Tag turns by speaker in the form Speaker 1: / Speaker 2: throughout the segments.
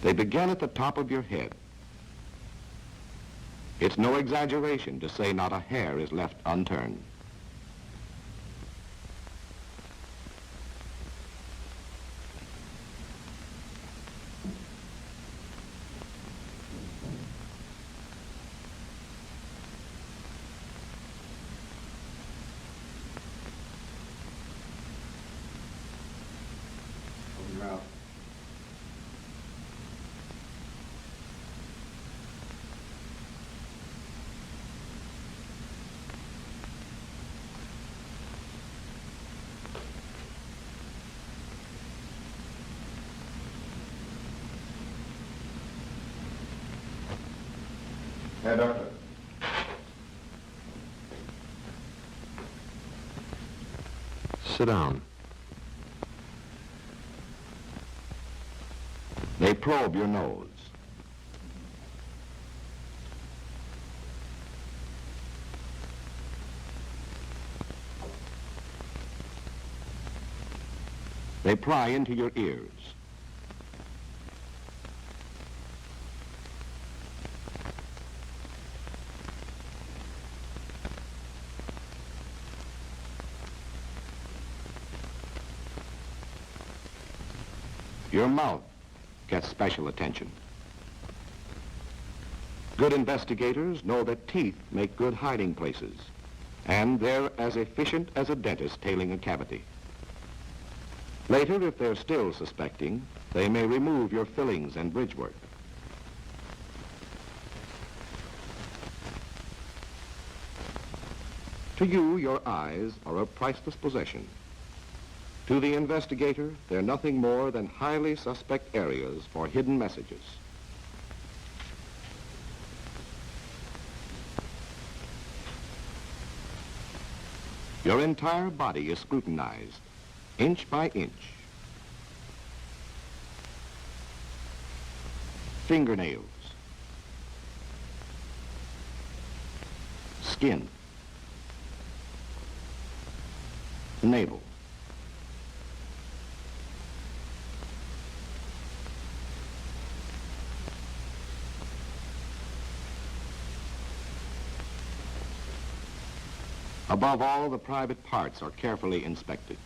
Speaker 1: They begin at the top of your head. It's no exaggeration to say not a hair is left unturned.
Speaker 2: Herr Doktor.
Speaker 1: Sit down. They probe your nose. They pry into your ears. Your mouth gets special attention. Good investigators know that teeth make good hiding places, and they're as efficient as a dentist tailing a cavity. Later, if they're still suspecting, they may remove your fillings and bridge work. To you, your eyes are a priceless possession. To the investigator, they're nothing more than highly suspect areas for hidden messages. Your entire body is scrutinized, inch by inch. Fingernails, skin, navel, above all, the private parts are carefully inspected.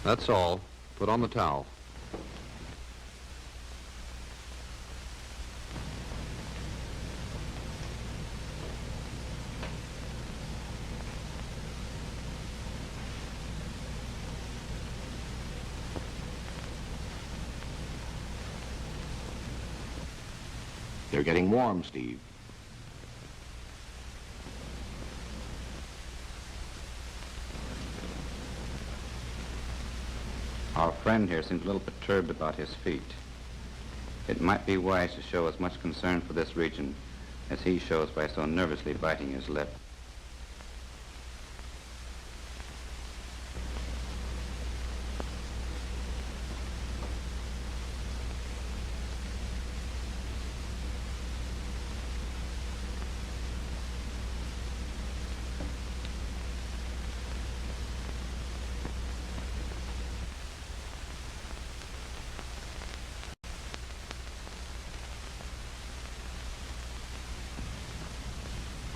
Speaker 3: That's all. Put on the towel.
Speaker 1: They're getting warm, Steve.
Speaker 2: Our friend here seems a little perturbed about his feet. It might be wise to show as much concern for this region as he shows by so nervously biting his lip.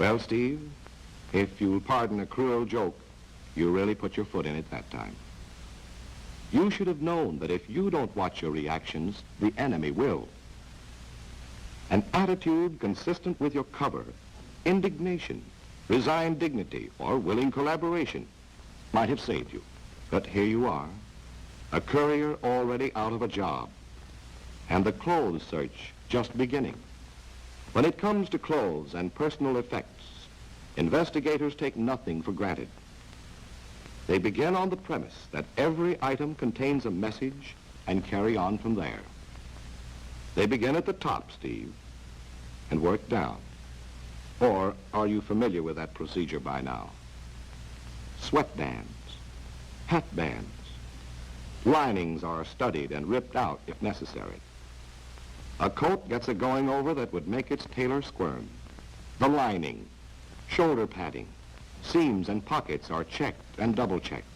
Speaker 1: Well, Steve, if you'll pardon a cruel joke, you really put your foot in it that time. You should have known that if you don't watch your reactions, the enemy will. An attitude consistent with your cover, indignation, resigned dignity, or willing collaboration might have saved you. But here you are, a courier already out of a job, and the clothes search just beginning. When it comes to clothes and personal effects, investigators take nothing for granted. They begin on the premise that every item contains a message and carry on from there. They begin at the top, Steve, and work down. Or are you familiar with that procedure by now? Sweatbands, hat bands, Linings are studied and ripped out if necessary. A coat gets a going over that would make its tailor squirm. The lining, shoulder padding, seams and pockets are checked and double-checked.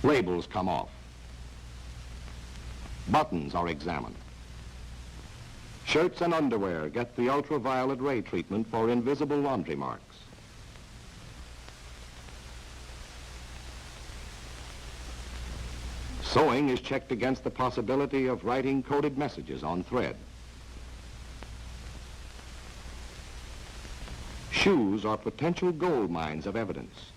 Speaker 1: Labels come off. Buttons are examined. Shirts and underwear get the ultraviolet ray treatment for invisible laundry marks. Sewing is checked against the possibility of writing coded messages on thread. Shoes are potential gold mines of evidence.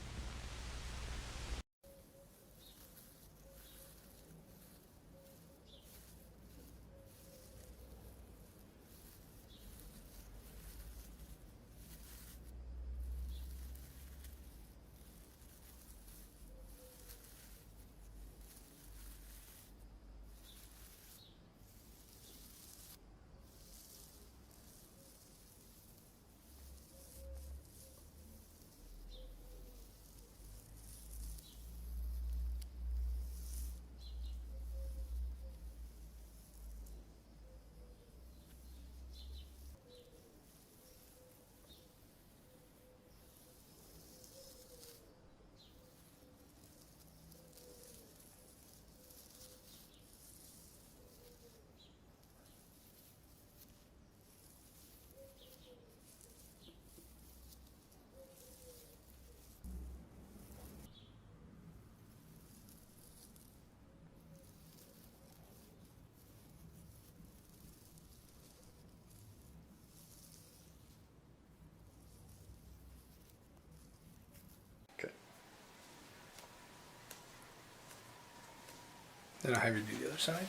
Speaker 4: Then I'll have you do the other side.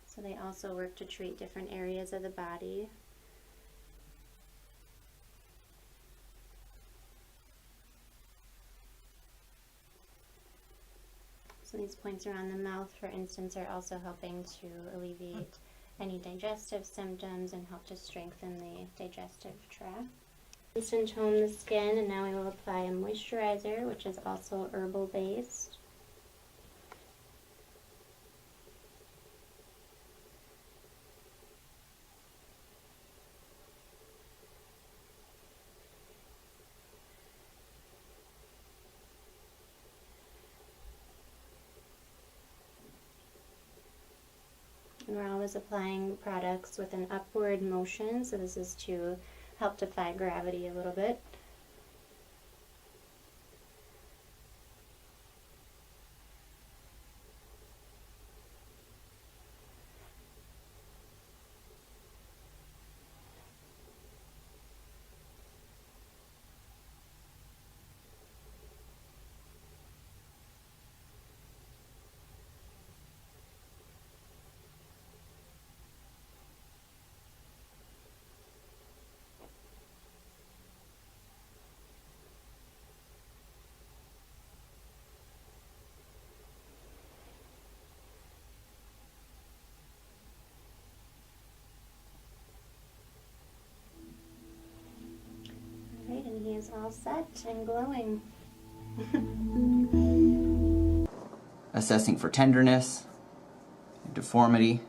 Speaker 5: So they also work to treat different areas of the body. So these points around the mouth, for instance, are also helping to alleviate any digestive symptoms and help to strengthen the digestive tract. And tone the skin, and now we will apply a moisturizer, which is also herbal based. And we're always applying products with an upward motion, so this is to help defy gravity a little bit. Alright, and he is all set and glowing.
Speaker 6: Assessing for tenderness, deformity,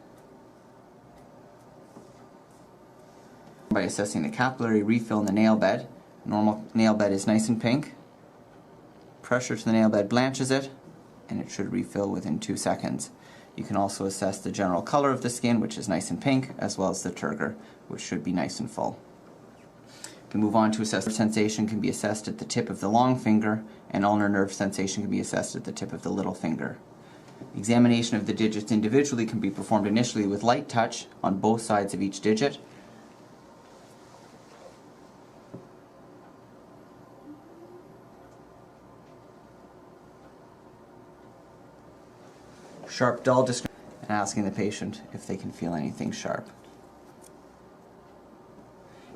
Speaker 6: by assessing the capillary refill in the nail bed. Normal nail bed is nice and pink. Pressure to the nail bed blanches it, and it should refill within 2 seconds. You can also assess the general color of the skin, which is nice and pink, as well as the turgor, which should be nice and full. We can move on to assess sensation. Can be assessed at the tip of the long finger, and ulnar nerve sensation can be assessed at the tip of the little finger. Examination of the digits individually can be performed initially with light touch on both sides of each digit. Sharp, dull, and asking the patient if they can feel anything sharp.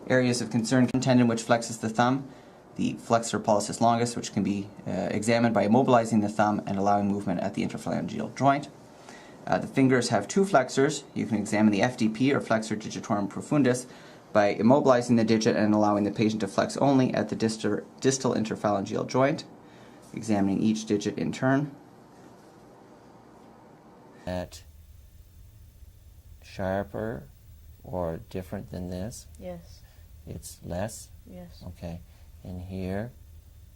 Speaker 6: Areas of concern: tendon which flexes the thumb, the flexor pollicis longus, which can be examined by immobilizing the thumb and allowing movement at the interphalangeal joint. The fingers have two flexors. You can examine the FDP, or flexor digitorum profundus, by immobilizing the digit and allowing the patient to flex only at the distal interphalangeal joint, examining each digit in turn.
Speaker 7: At sharper or different than this?
Speaker 8: Yes.
Speaker 7: It's less?
Speaker 8: Yes.
Speaker 7: Okay. And here,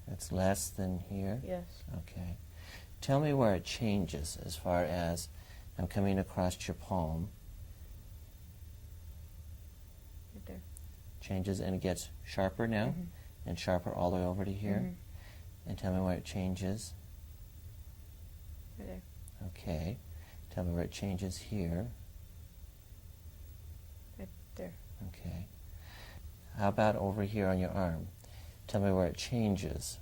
Speaker 7: it's less than here?
Speaker 8: Yes.
Speaker 7: Okay. Tell me where it changes as far as I'm coming across your palm.
Speaker 8: Right there.
Speaker 7: Changes and it gets sharper now?
Speaker 8: Mm-hmm.
Speaker 7: And sharper all the way over to here?
Speaker 8: Mm-hmm.
Speaker 7: And tell me where it changes.
Speaker 8: Right there.
Speaker 7: Okay. Tell me where it changes here.
Speaker 8: Right there.
Speaker 7: Okay. How about over here on your arm? Tell me where it changes.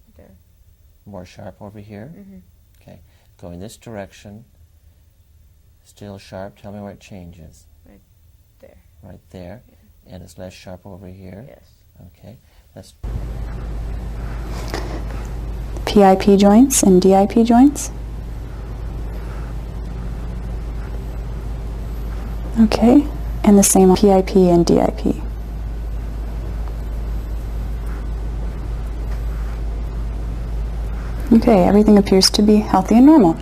Speaker 8: Right there.
Speaker 7: More sharp over here?
Speaker 8: Mm-hmm.
Speaker 7: Okay. Go in this direction. Still sharp. Tell me where it changes.
Speaker 8: Right there.
Speaker 7: Right there.
Speaker 8: Yeah.
Speaker 7: And it's less sharp over here?
Speaker 8: Yes.
Speaker 7: Okay. Let's...
Speaker 9: PIP joints and DIP joints. Okay, and the same on PIP and DIP. Okay, everything appears to be healthy and normal.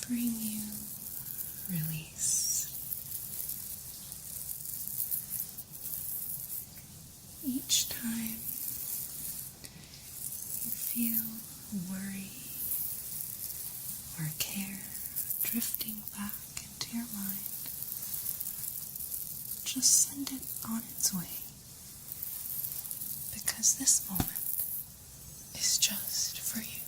Speaker 10: Bring you release. Each time you feel worry or care drifting back into your mind, just send it on its way, because this moment is just for you.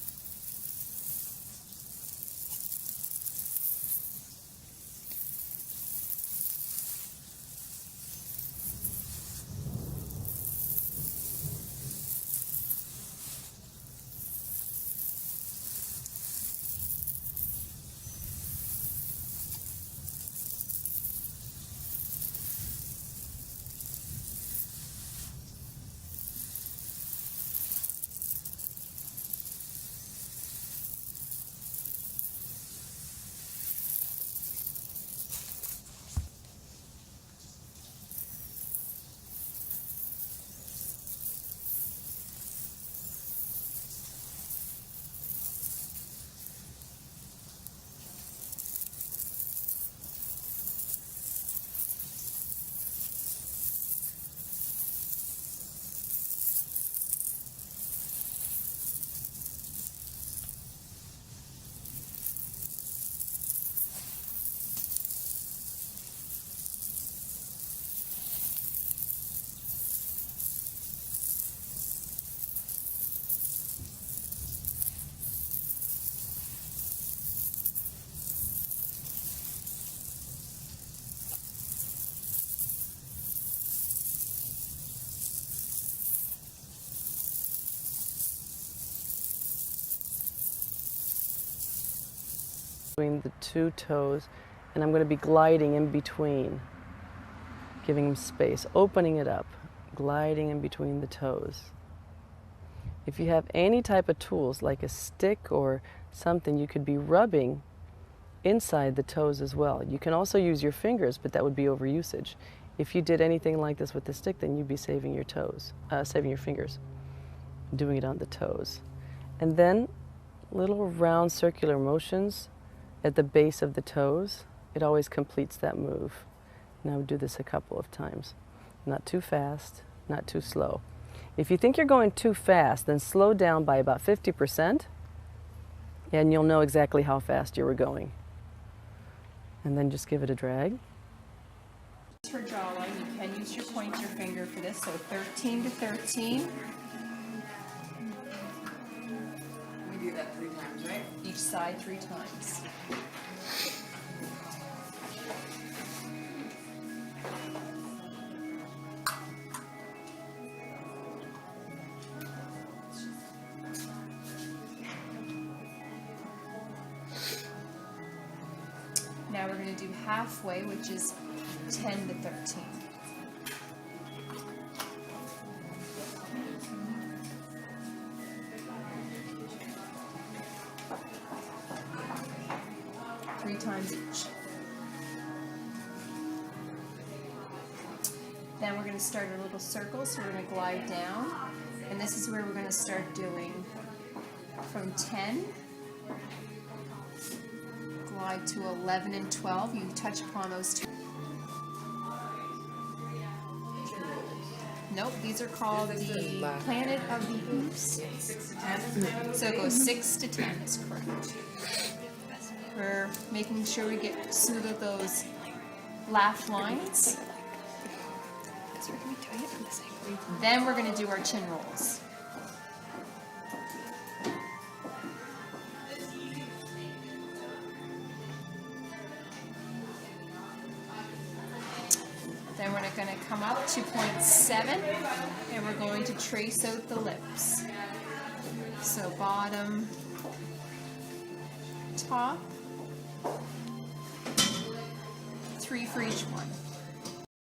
Speaker 11: Between the two toes, and I'm going to be gliding in between, giving them space, opening it up, gliding in between the toes. If you have any type of tools, like a stick or something, you could be rubbing inside the toes as well. You can also use your fingers, but that would be overusage. If you did anything like this with the stick, then you'd be saving your toes, saving your fingers, doing it on the toes. And then little round circular motions at the base of the toes. It always completes that move. Now do this a couple of times. Not too fast, not too slow. If you think you're going too fast, then slow down by about 50%, and you'll know exactly how fast you were going. And then just give it a drag.
Speaker 8: For jawline, you can use your pointer finger for this, so 13 to 13. We do that 3 times, right? Each side 3 times. Now we're going to do halfway, which is 10 to 13. Three times each. Then we're going to start a little circle, so we're going to glide down. And this is where we're going to start doing from 10. Glide to 11 and 12. You touch upon those two. Nope, these are called the Planet of the Oops. 6 to 10. So it goes 6 to 10, is correct. We're making sure we get smooth of those laugh lines. Then we're going to do our chin rolls. Then we're going to come up to point 7, and we're going to trace out the lips. So bottom, top, 3 for each one.